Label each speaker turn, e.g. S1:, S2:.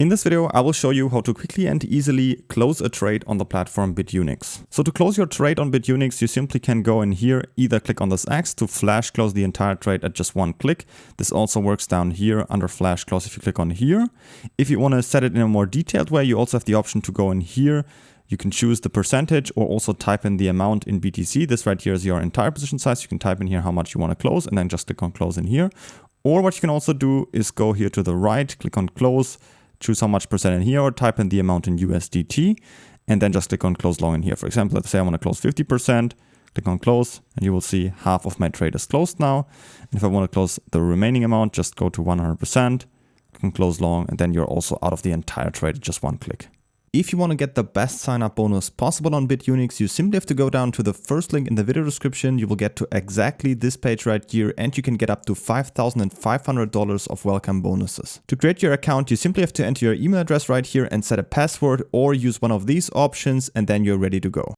S1: In this video, I will show you how to quickly and easily close a trade on the platform Bitunix. So to close your trade on Bitunix, you simply can go in here, either click on this X to flash close the entire trade at just one click. This also works down here under flash close if you click on here. If you want to set it in a more detailed way, you also have the option to go in here. You can choose the percentage or also type in the amount in BTC. This right here is your entire position size. You can type in here how much you want to close and then just click on close in here. Or what you can also do is go here to the right, click on close, choose how much percent in here or type in the amount in USDT and then just click on close long in here. For example, let's say I want to close 50%, click on close and you will see half of my trade is closed now. And if I want to close the remaining amount, just go to 100%, click on close long and then you're also out of the entire trade at just one click. If you want to get the best sign-up bonus possible on Bitunix, you simply have to go down to the first link in the video description. You will get to exactly this page right here and you can get up to $5,500 of welcome bonuses. To create your account, you simply have to enter your email address right here and set a password or use one of these options and then you're ready to go.